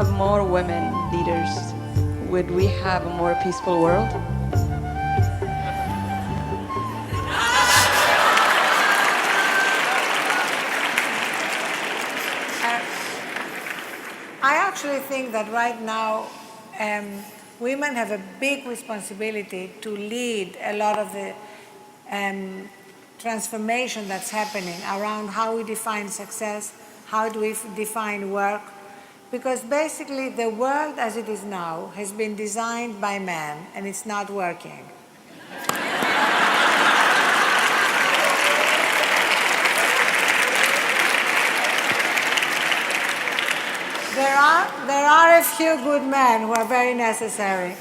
have more women leaders, would we have a more peaceful world? I actually think that right now women have a big responsibility to lead a lot of the transformation that's happening around how we define success, how do we define work, because basically the world as it is now has been designed by men and it's not working. There are a few good men who are very necessary.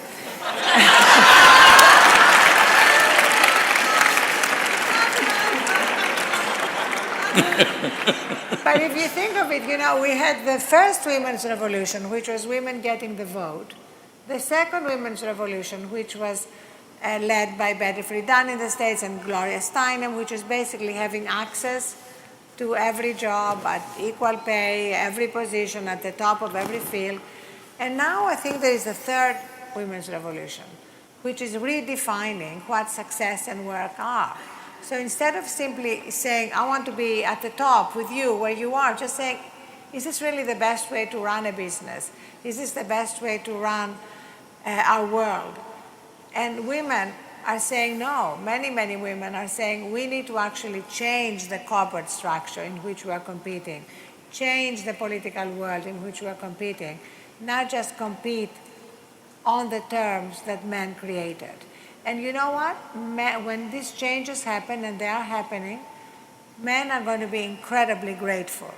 But if you think of it, we had the first women's revolution, which was women getting the vote. The second women's revolution, which was led by Betty Friedan in the States and Gloria Steinem, which is basically having access to every job at equal pay, every position at the top of every field. And now I think there is a third women's revolution, which is redefining what success and work are. So instead of simply saying, I want to be at the top with you where you are, just saying, is this really the best way to run a business? Is this the best way to run our world? And women are saying no. Many, many women are saying we need to actually change the corporate structure in which we are competing, change the political world in which we are competing, not just compete on the terms that men created. And you know what? When these changes happen, and they are happening, men are going to be incredibly grateful.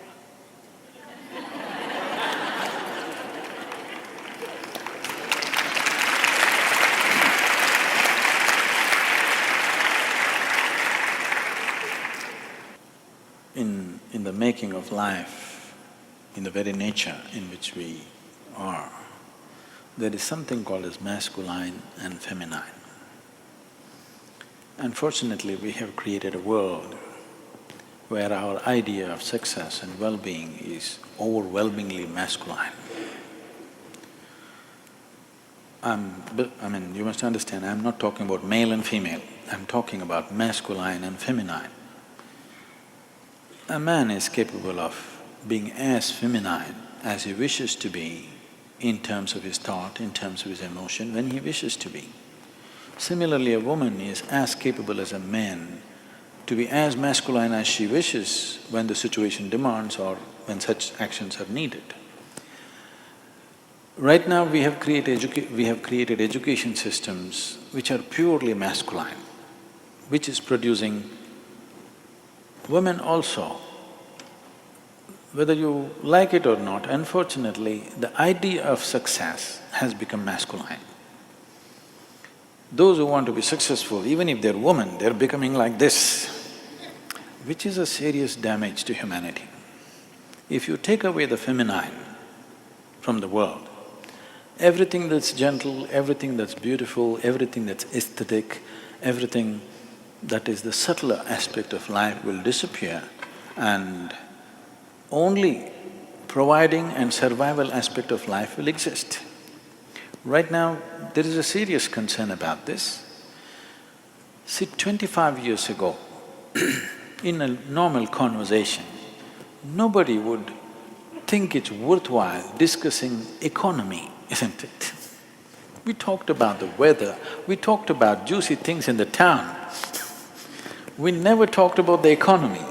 In the making of life, in the very nature in which we are, there is something called as masculine and feminine. Unfortunately, we have created a world where our idea of success and well-being is overwhelmingly masculine. You must understand, I'm not talking about male and female, I'm talking about masculine and feminine. A man is capable of being as feminine as he wishes to be in terms of his thought, in terms of his emotion, when he wishes to be. Similarly, a woman is as capable as a man to be as masculine as she wishes when the situation demands or when such actions are needed. Right now we have created education systems which are purely masculine, which is producing women also. Whether you like it or not, unfortunately, the idea of success has become masculine. Those who want to be successful, even if they're women, they're becoming like this, which is a serious damage to humanity. If you take away the feminine from the world, everything that's gentle, everything that's beautiful, everything that's aesthetic, everything that is the subtler aspect of life will disappear, and only providing and survival aspect of life will exist. Right now, there is a serious concern about this. See, 25 years ago, in a normal conversation, nobody would think it's worthwhile discussing economy, isn't it? We talked about the weather, we talked about juicy things in the town. We never talked about the economy.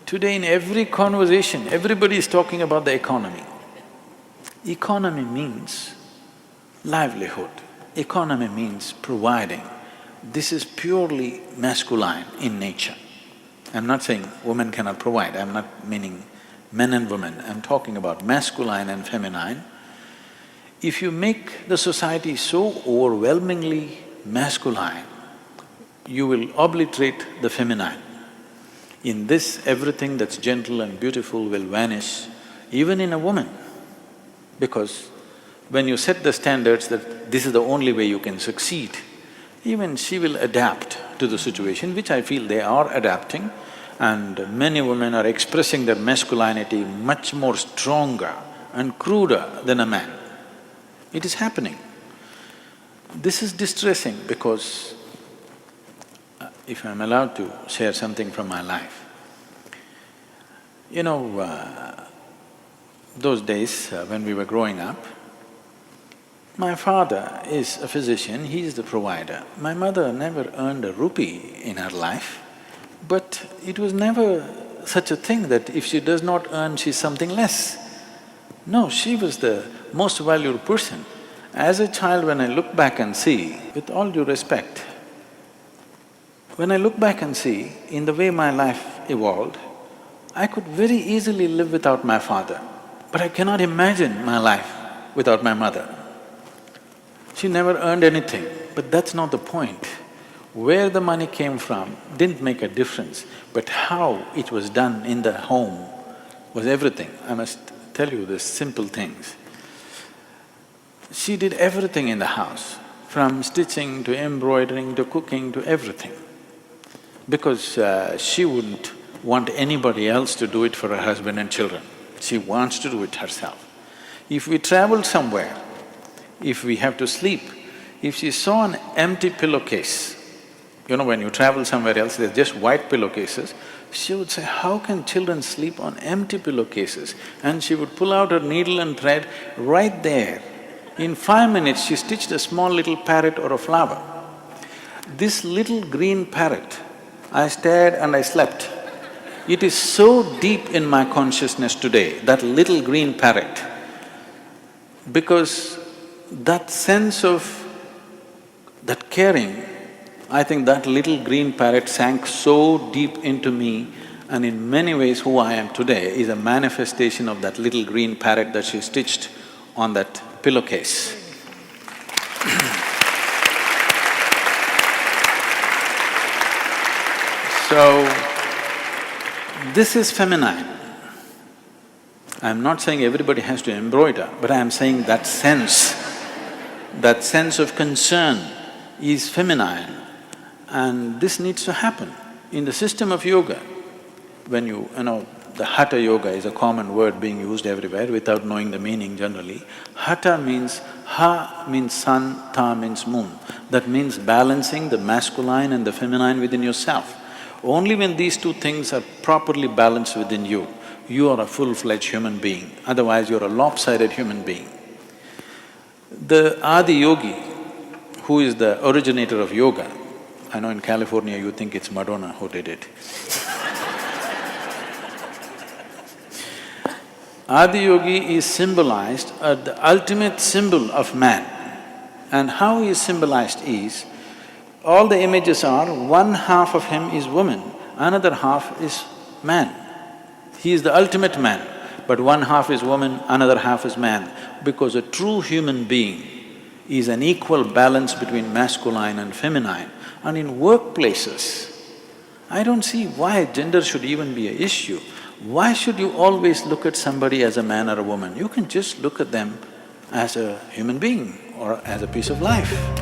Today in every conversation, everybody is talking about the economy. Economy means livelihood, economy means providing. This is purely masculine in nature. I'm not saying women cannot provide, I'm not meaning men and women, I'm talking about masculine and feminine. If you make the society so overwhelmingly masculine, you will obliterate the feminine. In this, everything that's gentle and beautiful will vanish, even in a woman, because when you set the standards that this is the only way you can succeed, even she will adapt to the situation, which I feel they are adapting, and many women are expressing their masculinity much more stronger and cruder than a man. It is happening. This is distressing because, if I'm allowed to share something from my life, those days when we were growing up, my father is a physician, he is the provider. My mother never earned a rupee in her life, but it was never such a thing that if she does not earn, she's something less. No, she was the most valued person. As a child, when I look back and see, with all due respect, when I look back and see in the way my life evolved, I could very easily live without my father, but I cannot imagine my life without my mother. She never earned anything, but that's not the point. Where the money came from didn't make a difference, but how it was done in the home was everything. I must tell you these simple things. She did everything in the house, from stitching to embroidering to cooking to everything, because she wouldn't want anybody else to do it for her husband and children. She wants to do it herself. If we travel somewhere, if we have to sleep, if she saw an empty pillowcase, when you travel somewhere else, there's just white pillowcases, she would say, how can children sleep on empty pillowcases? And she would pull out her needle and thread right there. In 5 minutes, she stitched a small little parrot or a flower. This little green parrot, I stared and I slept. It is so deep in my consciousness today, that little green parrot, because that sense of that caring, I think that little green parrot sank so deep into me, and in many ways who I am today is a manifestation of that little green parrot that she stitched on that pillowcase. So, this is feminine. I'm not saying everybody has to embroider, but I'm saying that sense of concern is feminine, and this needs to happen. In the system of yoga, when the Hatha yoga is a common word being used everywhere without knowing the meaning generally. Hatha means… Ha means sun, Ta means moon. That means balancing the masculine and the feminine within yourself. Only when these two things are properly balanced within you, you are a full-fledged human being, otherwise you're a lopsided human being. The Adi Yogi, who is the originator of yoga, I know in California you think it's Madonna who did it. Adi Yogi is symbolized as the ultimate symbol of man. And how he is symbolized is, all the images are, one half of him is woman, another half is man. He is the ultimate man, but one half is woman, another half is man, because a true human being is an equal balance between masculine and feminine. And in workplaces, I don't see why gender should even be an issue. Why should you always look at somebody as a man or a woman? You can just look at them as a human being or as a piece of life.